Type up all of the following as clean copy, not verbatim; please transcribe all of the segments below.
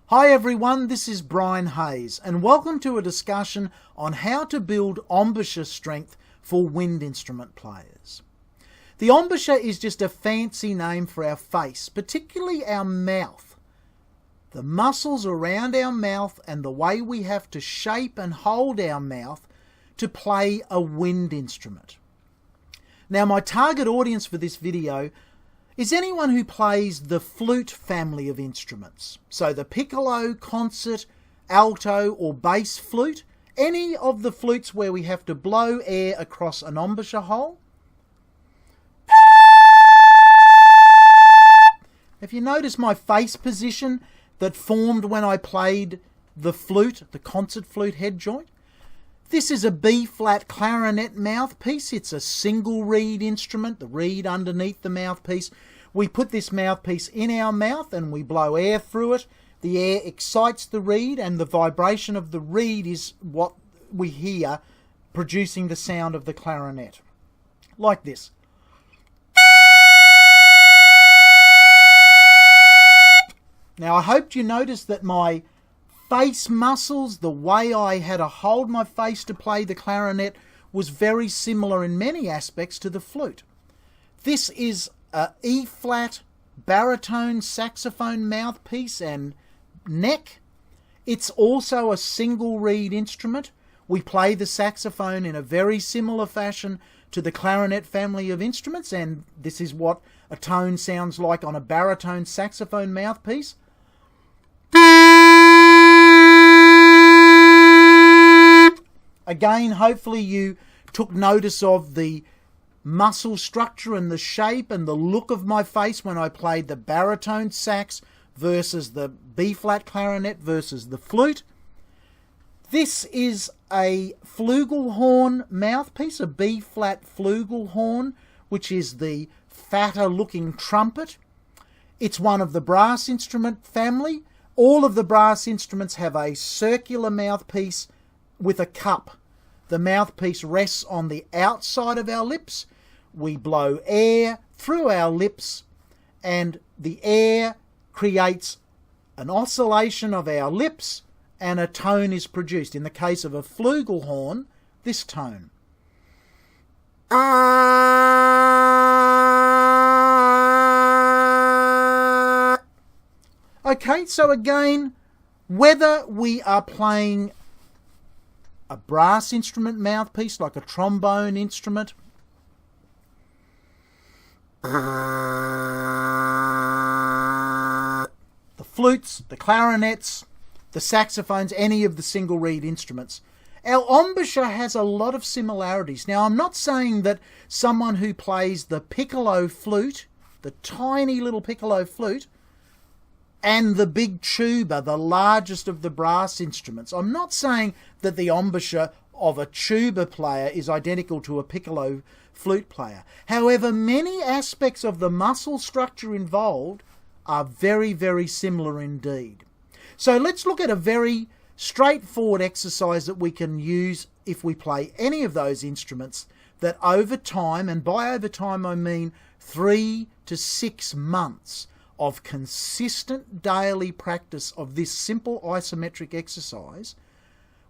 Hi everyone, this is Brian Hayes and welcome to a discussion on how to build embouchure strength for wind instrument players. The embouchure is just a fancy name for our face, particularly our mouth. The muscles around our mouth and the way we have to shape and hold our mouth to play a wind instrument. Now my target audience for this video is anyone who plays the flute family of instruments. So the piccolo, concert, alto or bass flute, any of the flutes where we have to blow air across an embouchure hole. If you notice my face position that formed when I played the flute, the concert flute head joint, this is a B-flat clarinet mouthpiece. It's a single reed instrument, the reed underneath the mouthpiece. We put this mouthpiece in our mouth and we blow air through it. The air excites the reed and the vibration of the reed is what we hear producing the sound of the clarinet. Like this. Now I hope you noticed that my face muscles, the way I had to hold my face to play the clarinet, was very similar in many aspects to the flute. This is a E-flat baritone saxophone mouthpiece and neck. It's also a single reed instrument. We play the saxophone in a very similar fashion to the clarinet family of instruments, and this is what a tone sounds like on a baritone saxophone mouthpiece. Again, hopefully you took notice of the muscle structure and the shape and the look of my face when I played the baritone sax versus the B-flat clarinet versus the flute. This is a Flugelhorn mouthpiece, a B-flat Flugelhorn, which is the fatter looking trumpet. It's one of the brass instrument family. All of the brass instruments have a circular mouthpiece with a cup. The mouthpiece rests on the outside of our lips. We blow air through our lips and the air creates an oscillation of our lips and a tone is produced. In the case of a flugelhorn, this tone. Okay, so again, whether we are playing a brass instrument mouthpiece like a trombone instrument, the flutes, the clarinets, the saxophones, any of the single reed instruments, our embouchure has a lot of similarities. Now I'm not saying that someone who plays the piccolo flute, the tiny little piccolo flute, and the big tuba, the largest of the brass instruments, I'm not saying that the embouchure of a tuba player is identical to a piccolo flute player. However, many aspects of the muscle structure involved are very, very similar indeed. So let's look at a very straightforward exercise that we can use if we play any of those instruments that over time, and by over time I mean 3 to 6 months, of consistent daily practice of this simple isometric exercise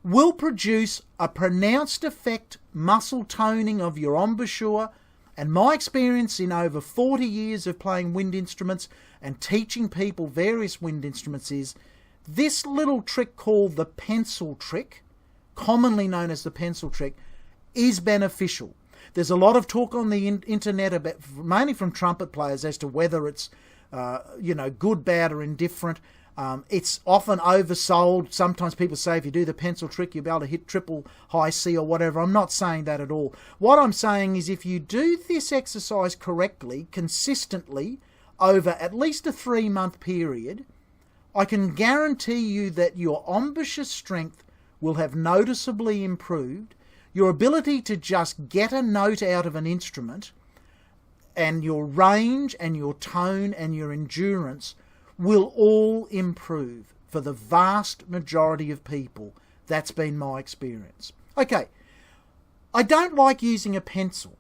will produce a pronounced effect, muscle toning of your embouchure. And my experience in over 40 years of playing wind instruments and teaching people various wind instruments is this little trick called the pencil trick, commonly known as the pencil trick, is beneficial. There's a lot of talk on the internet, about, mainly from trumpet players, as to whether it's good, bad or indifferent. It's often oversold. Sometimes people say if you do the pencil trick, you'll be able to hit triple high C or whatever. I'm not saying that at all. What I'm saying is if you do this exercise correctly, consistently, over at least a 3-month period, I can guarantee you that your embouchure strength will have noticeably improved. Your ability to just get a note out of an instrument and your range and your tone and your endurance will all improve for the vast majority of people. That's been my experience. Okay, I don't like using a pencil.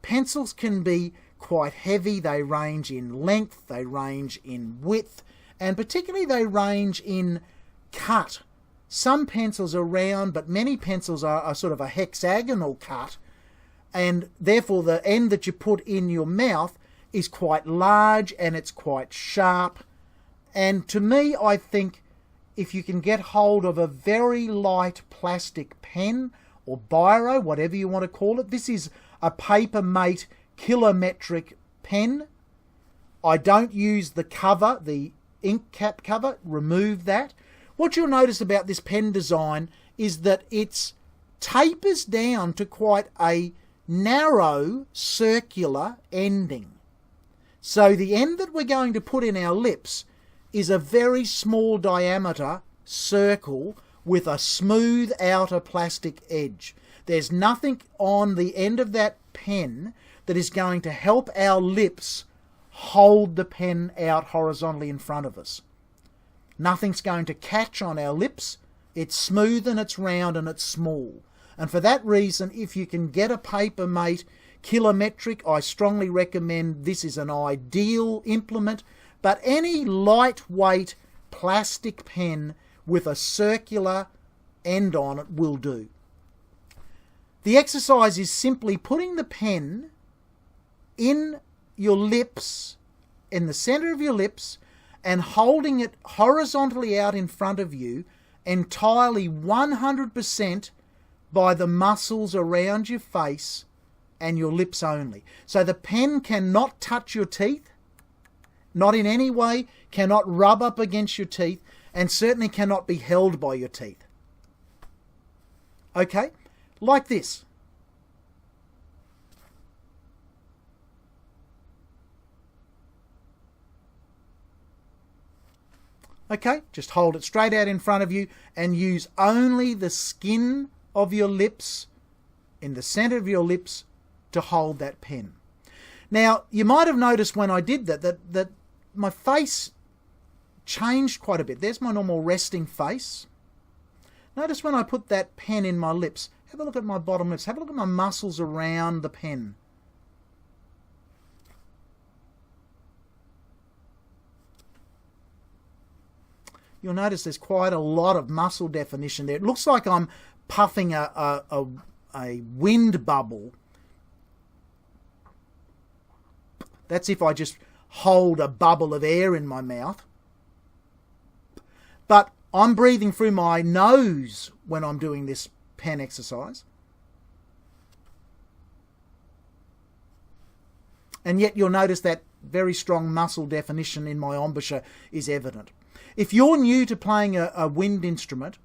Pencils can be quite heavy. They range in length, they range in width, and particularly they range in cut. Some pencils are round, but many pencils are sort of a hexagonal cut, and therefore the end that you put in your mouth is quite large and it's quite sharp. And to me, I think if you can get hold of a very light plastic pen or biro, whatever you want to call it, this is a Papermate kilometric pen. I don't use the cover, the ink cap cover, remove that. What you'll notice about this pen design is that it tapers down to quite a narrow circular ending. So the end that we're going to put in our lips is a very small diameter circle with a smooth outer plastic edge. There's nothing on the end of that pen that is going to help our lips hold the pen out horizontally in front of us. Nothing's going to catch on our lips. It's smooth and it's round and it's small. And for that reason, if you can get a Papermate kilometric, I strongly recommend this is an ideal implement. But any lightweight plastic pen with a circular end on it will do. The exercise is simply putting the pen in your lips, in the center of your lips, and holding it horizontally out in front of you, entirely 100% by the muscles around your face and your lips only. So the pen cannot touch your teeth, not in any way, cannot rub up against your teeth, and certainly cannot be held by your teeth. Okay, like this. Okay, just hold it straight out in front of you and use only the skin of your lips, in the center of your lips, to hold that pen. Now, you might have noticed when I did that my face changed quite a bit. There's my normal resting face. Notice when I put that pen in my lips, have a look at my bottom lips, have a look at my muscles around the pen. You'll notice there's quite a lot of muscle definition there. It looks like I'm puffing a wind bubble. That's if I just hold a bubble of air in my mouth. But I'm breathing through my nose when I'm doing this pen exercise. And yet you'll notice that very strong muscle definition in my embouchure is evident. If you're new to playing a wind instrument,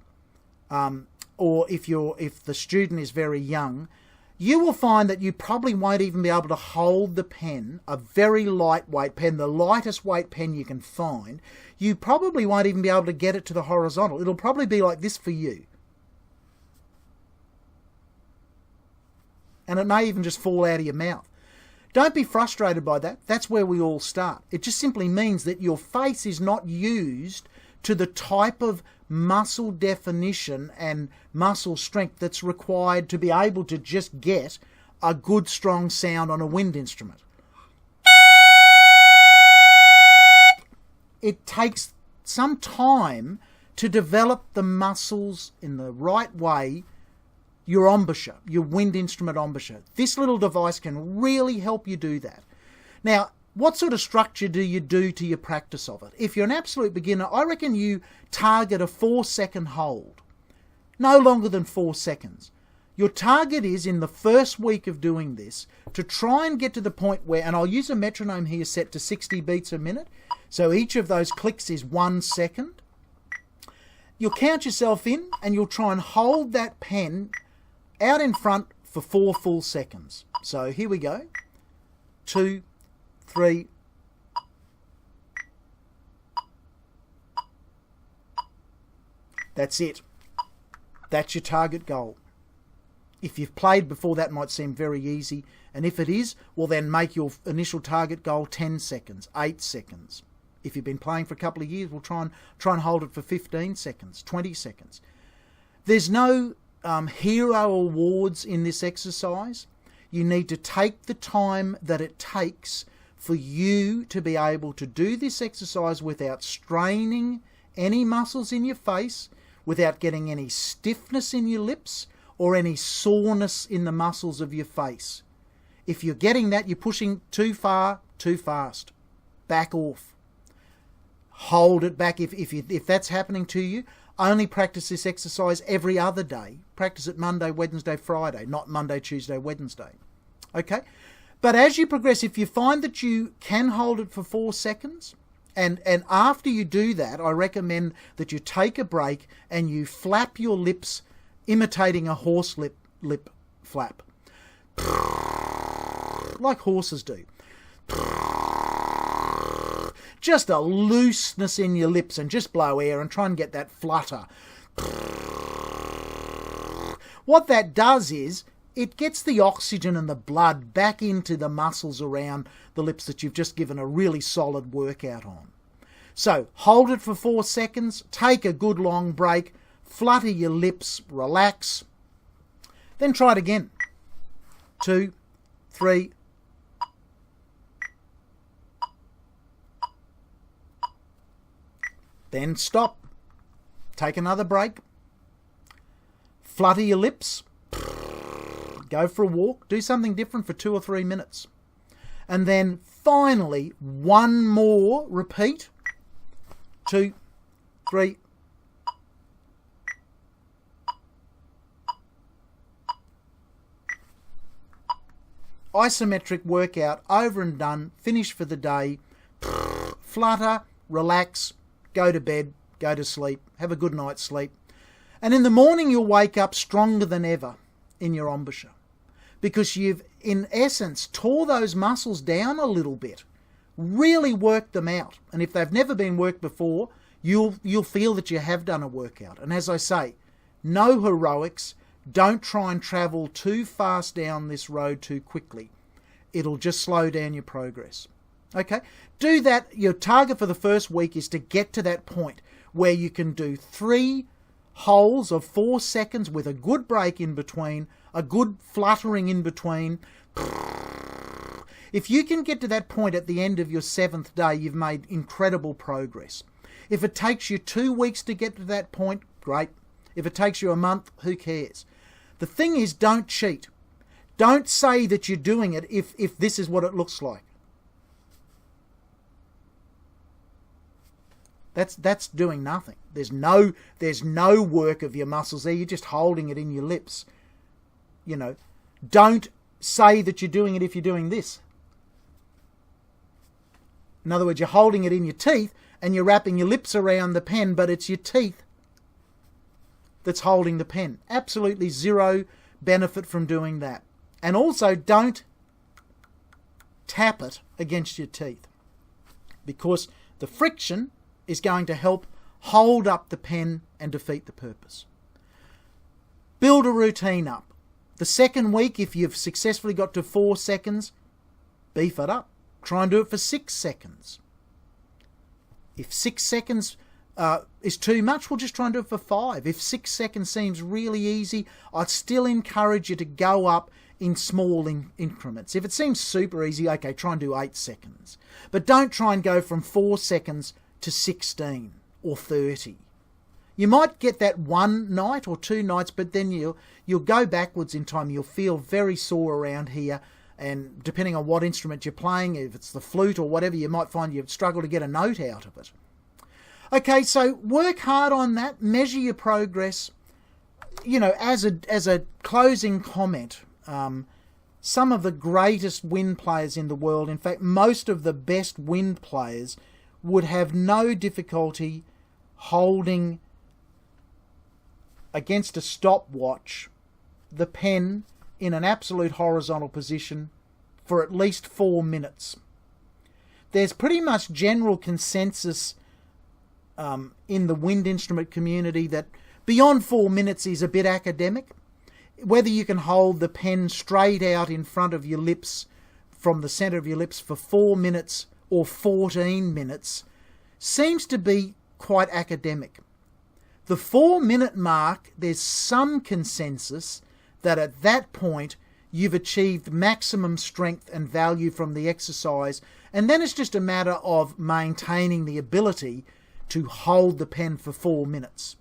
or if the student is very young, you will find that you probably won't even be able to hold the pen, a very lightweight pen, the lightest weight pen you can find. You probably won't even be able to get it to the horizontal. It'll probably be like this for you. And it may even just fall out of your mouth. Don't be frustrated by that. That's where we all start. It just simply means that your face is not used to the type of muscle definition and muscle strength that's required to be able to just get a good strong sound on a wind instrument. It takes some time to develop the muscles in the right way, your embouchure, your wind instrument embouchure. This little device can really help you do that. Now, what sort of structure do you do to your practice of it? If you're an absolute beginner, I reckon you target a 4-second hold. No longer than 4 seconds. Your target is, in the first week of doing this, to try and get to the point where, and I'll use a metronome here set to 60 beats a minute, so each of those clicks is 1 second. You'll count yourself in and you'll try and hold that pen out in front for 4 full seconds. So here we go. 2, 3. That's it. That's your target goal. If you've played before, that might seem very easy. And if it is, well then make your initial target goal 10 seconds, 8 seconds. If you've been playing for a couple of years, we'll try and hold it for 15 seconds, 20 seconds. There's no hero awards in this exercise. You need to take the time that it takes for you to be able to do this exercise without straining any muscles in your face, without getting any stiffness in your lips or any soreness in the muscles of your face. If you're getting that, you're pushing too far, too fast. Back off. Hold it back. If that's happening to you, only practice this exercise every other day. Practice it Monday, Wednesday, Friday, not Monday, Tuesday, Wednesday. Okay? But as you progress, if you find that you can hold it for 4 seconds, and after you do that, I recommend that you take a break and you flap your lips, imitating a horse lip flap. Like horses do. Just a looseness in your lips, and just blow air and try and get that flutter. What that does is it gets the oxygen and the blood back into the muscles around the lips that you've just given a really solid workout on. So hold it for 4 seconds, take a good long break, flutter your lips, relax, then try it again. 2, 3. Then stop. Take another break. Flutter your lips. Go for a walk. Do something different for 2 or 3 minutes. And then finally, one more repeat. 2, 3. Isometric workout, over and done, finish for the day. Flutter, relax, go to bed, go to sleep, have a good night's sleep. And in the morning you'll wake up stronger than ever in your embouchure, because you've, in essence, tore those muscles down a little bit, really worked them out. And if they've never been worked before, you'll feel that you have done a workout. And as I say, no heroics. Don't try and travel too fast down this road too quickly. It'll just slow down your progress. Okay? Do that. Your target for the first week is to get to that point where you can do 3 holes of 4 seconds with a good break in between, a good fluttering in between. If you can get to that point at the end of your 7th day, you've made incredible progress. If it takes you 2 weeks to get to that point, great. If it takes you a month, who cares? The thing is, don't cheat. Don't say that you're doing it if this is what it looks like. That's doing nothing. There's no work of your muscles there. You're just holding it in your lips. You know, don't say that you're doing it if you're doing this. In other words, you're holding it in your teeth and you're wrapping your lips around the pen, but it's your teeth that's holding the pen. Absolutely zero benefit from doing that. And also, don't tap it against your teeth, because the friction is going to help hold up the pen and defeat the purpose. Build a routine up. The second week, if you've successfully got to 4 seconds, beef it up. Try and do it for 6 seconds. If 6 seconds is too much, we'll just try and do it for 5. If 6 seconds seems really easy, I'd still encourage you to go up in small increments. If it seems super easy, okay, try and do 8 seconds. But don't try and go from 4 seconds to 16 or 30. You might get that one night or 2 nights, but then you'll go backwards in time. You'll feel very sore around here, and depending on what instrument you're playing, if it's the flute or whatever, you might find you struggle to get a note out of it. Okay, so work hard on that, measure your progress. You know, as a closing comment, some of the greatest wind players in the world, in fact, most of the best wind players, would have no difficulty holding against a stopwatch the pen in an absolute horizontal position for at least 4 minutes. There's pretty much general consensus in the wind instrument community that beyond 4 minutes is a bit academic. Whether you can hold the pen straight out in front of your lips, from the centre of your lips, for 4 minutes or 14 minutes seems to be quite academic. The 4-minute mark, there's some consensus that at that point you've achieved maximum strength and value from the exercise, And then it's just a matter of maintaining the ability to hold the pen for 4 minutes.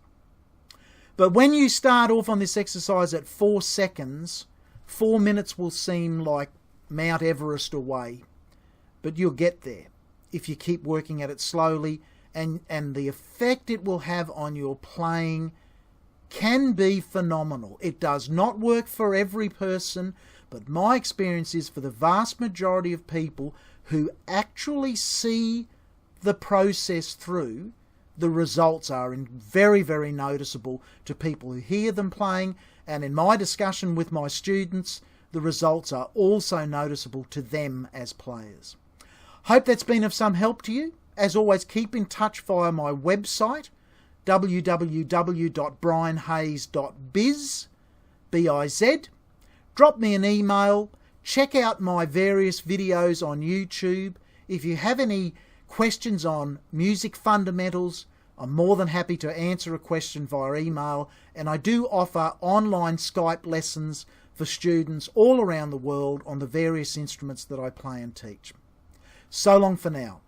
But when you start off on this exercise at 4 seconds, 4 minutes will seem like Mount Everest away. But you'll get there if you keep working at it slowly, and the effect it will have on your playing can be phenomenal. It does not work for every person, but my experience is for the vast majority of people who actually see the process through, the results are very, very noticeable to people who hear them playing, and in my discussion with my students, the results are also noticeable to them as players. Hope that's been of some help to you. As always, keep in touch via my website, www.brianhayes.biz, B-I-Z. Drop me an email. Check out my various videos on YouTube. If you have any questions on music fundamentals, I'm more than happy to answer a question via email. And I do offer online Skype lessons for students all around the world on the various instruments that I play and teach. So long for now.